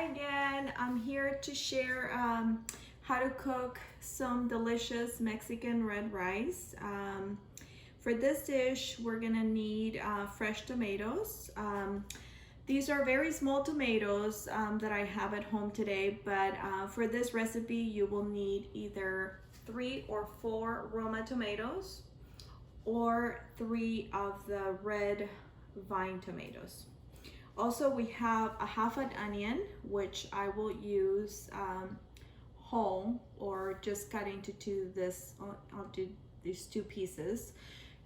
Hi again, I'm here to share how to cook some delicious Mexican red rice. For this dish, we're gonna need fresh tomatoes. These are very small tomatoes that I have at home today, but for this recipe, you will need either 3 or 4 Roma tomatoes or 3 of the red vine tomatoes. Also, we have a half an onion, which I will use whole or just cut into I'll do these 2 pieces.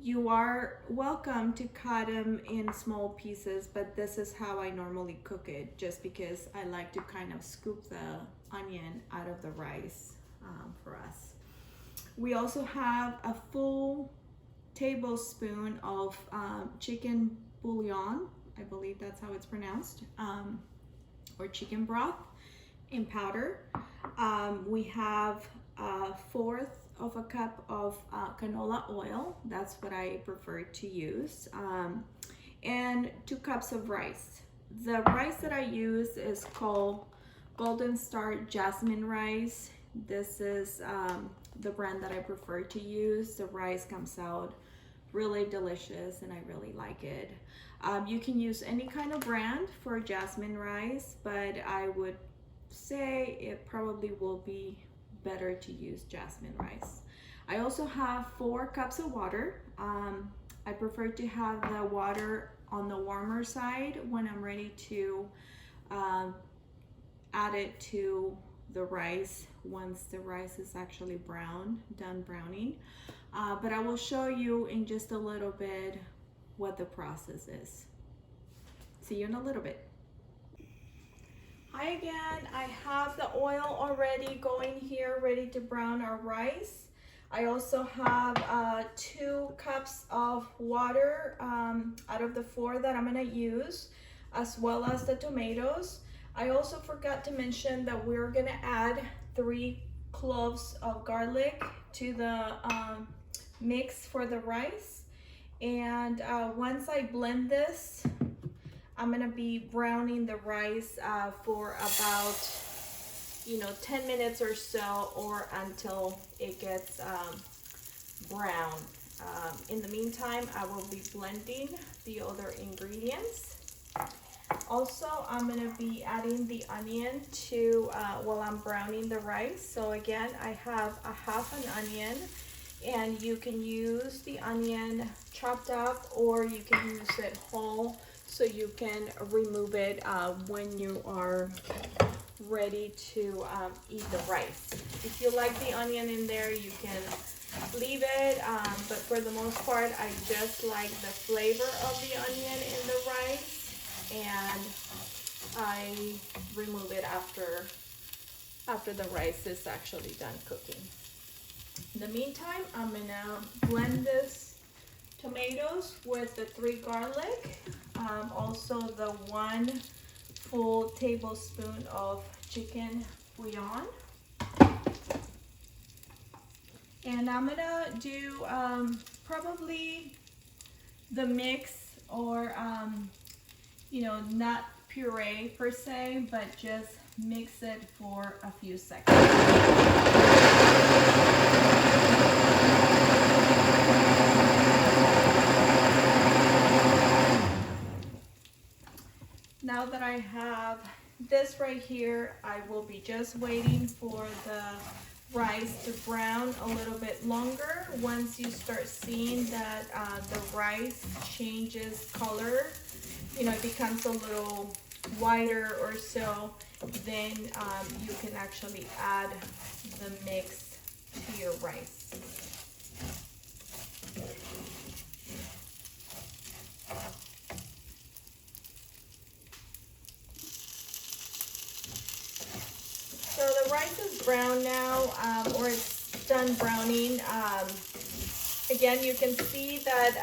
You are welcome to cut them in small pieces, but this is how I normally cook it, just because I like to kind of scoop the onion out of the rice for us. We also have a full tablespoon of chicken bouillon, I believe that's how it's pronounced, or chicken broth in powder. We have 1/4 of a cup of canola oil. That's what I prefer to use. And 2 cups of rice. The rice that I use is called Golden Star Jasmine rice. This is the brand that I prefer to use. The rice comes out really delicious and I really like it. You can use any kind of brand for jasmine rice, but I would say it probably will be better to use jasmine rice. I also have 4 cups of water. I prefer to have the water on the warmer side when I'm ready to add it to the rice once the rice is actually done browning. But I will show you in just a little bit what the process is. See you in a little bit. Hi again, I have the oil already going here, ready to brown our rice. I also have 2 cups of water out of the 4 that I'm gonna use, as well as the tomatoes. I also forgot to mention that we're gonna add 3 cloves of garlic to the mix for the rice. And once I blend this, I'm gonna be browning the rice for about 10 minutes or so, or until it gets brown. In the meantime, I will be blending the other ingredients. Also, I'm gonna be adding the onion to while I'm browning the rice. So again, I have a half an onion, and you can use the onion chopped up or you can use it whole, so you can remove it when you are ready to eat the rice. If you like the onion in there, you can leave it, but for the most part, I just like the flavor of the onion in the rice, and I remove it after the rice is actually done cooking. In the meantime, I'm gonna blend this tomatoes with the 3 garlic, also the 1 full tablespoon of chicken bouillon. And I'm gonna do probably the mix, or not puree per se, but just mix it for a few seconds. Now that I have this right here, I will be just waiting for the rice to brown a little bit longer. Once you start seeing that the rice changes color, it becomes a little whiter or so, then you can actually add the mix to your rice. So the rice is brown now, or it's done browning. Again, you can see that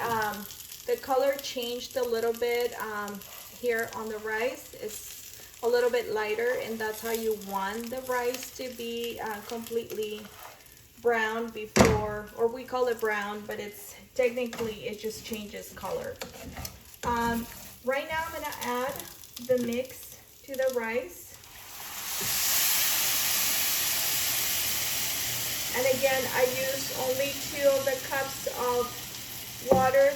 the color changed a little bit here on the rice. It's a little bit lighter, and that's how you want the rice to be completely brown before, or we call it brown, but it's technically, it just changes color. Right now I'm gonna add the mix to the rice. And again, I use only 2 of the cups of water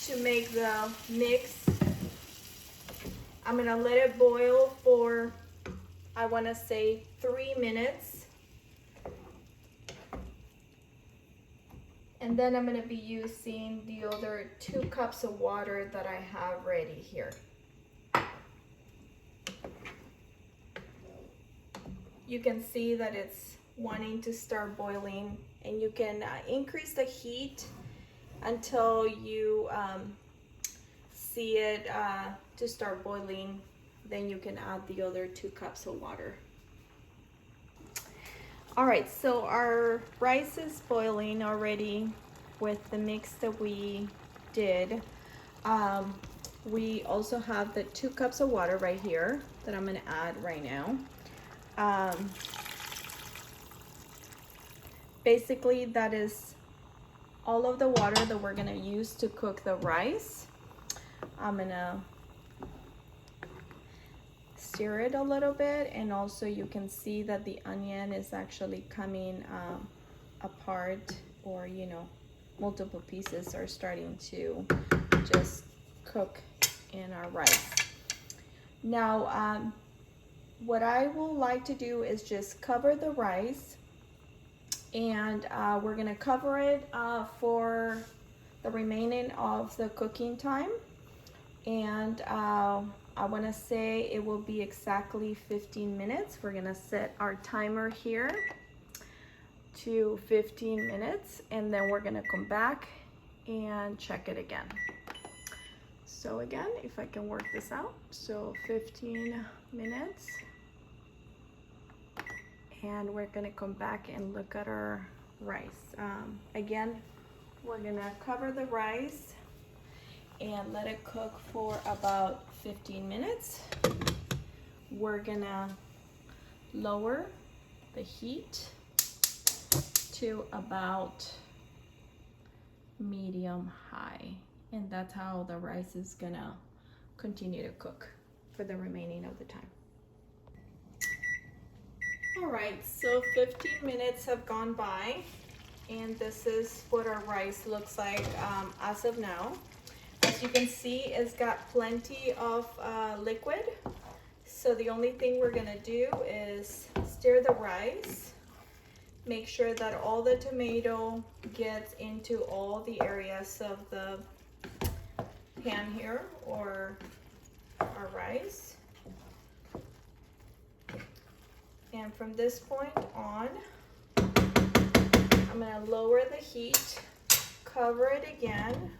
to make the mix. I'm gonna let it boil for, I wanna say 3 minutes. And then I'm gonna be using the other 2 cups of water that I have ready here. You can see that it's wanting to start boiling, and you can increase the heat until you see it to start boiling. Then you can add the other 2 cups of water. All right, so our rice is boiling already with the mix that we did. We also have the 2 cups of water right here that I'm gonna add right now. Basically, that is all of the water that we're gonna use to cook the rice. I'm gonna stir it a little bit, and also you can see that the onion is actually coming apart, or you know, multiple pieces are starting to just cook in our rice. Now what I will like to do is just cover the rice, and we're gonna cover it for the remaining of the cooking time. And I want to say it will be exactly 15 minutes. We're gonna set our timer here to 15 minutes, and then we're gonna come back and check it again. So again, if I can work this out, so 15 minutes, and we're gonna come back and look at our rice. Again, we're gonna cover the rice and let it cook for about 15 minutes. We're gonna lower the heat to about medium high, and that's how the rice is gonna continue to cook for the remaining of the time. All right, so 15 minutes have gone by, and this is what our rice looks like as of now. As you can see, it's got plenty of liquid. So the only thing we're gonna do is stir the rice, make sure that all the tomato gets into all the areas of the pan here, or our rice. And from this point on, I'm gonna lower the heat, cover it again,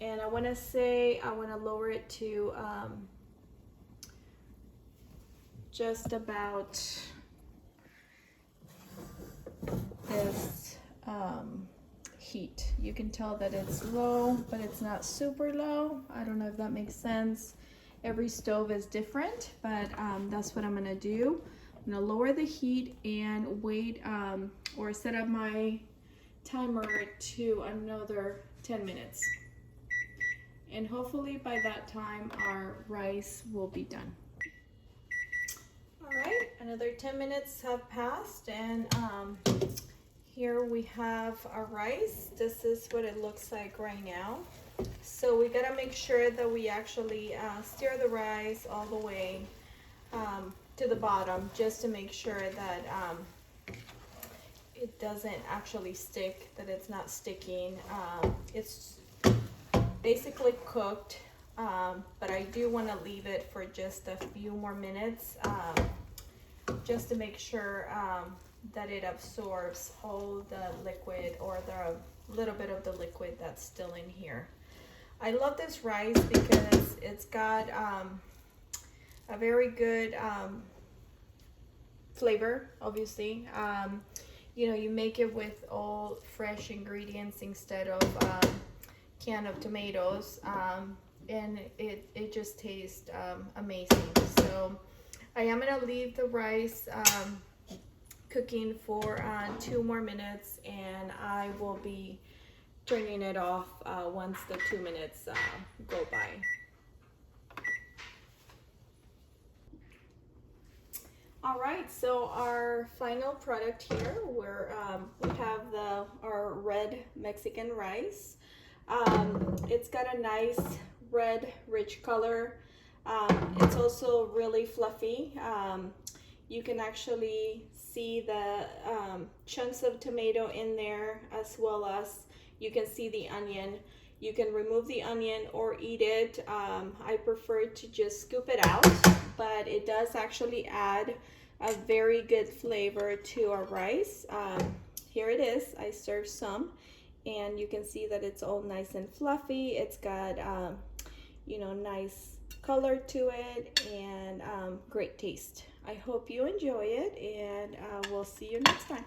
and I wanna lower it to just about this heat. You can tell that it's low, but it's not super low. I don't know if that makes sense. Every stove is different, but that's what I'm gonna do. I'm gonna lower the heat and wait, or set up my timer to another 10 minutes. And hopefully by that time our rice will be done. All right, another 10 minutes have passed, and here we have our rice. This is what it looks like right now. So we gotta make sure that we actually stir the rice all the way to the bottom, just to make sure that it doesn't actually stick, that it's not sticking. It's basically cooked, but I do want to leave it for just a few more minutes, just to make sure that it absorbs all the liquid, or the little bit of the liquid that's still in here. I love this rice because it's got a very good flavor, obviously. You know, you make it with all fresh ingredients instead of can of tomatoes, and it just tastes amazing. So I am gonna leave the rice cooking for 2 more minutes, and I will be turning it off once the 2 minutes go by. All right, so our final product here, we have our red Mexican rice. It's got a nice red, rich color. It's also really fluffy. You can actually see the chunks of tomato in there, as well as you can see the onion. You can remove the onion or eat it. I prefer to just scoop it out, but it does actually add a very good flavor to our rice. Here it is. I served some, and you can see that it's all nice and fluffy. It's got nice color to it, and great taste. I hope you enjoy it, and we'll see you next time.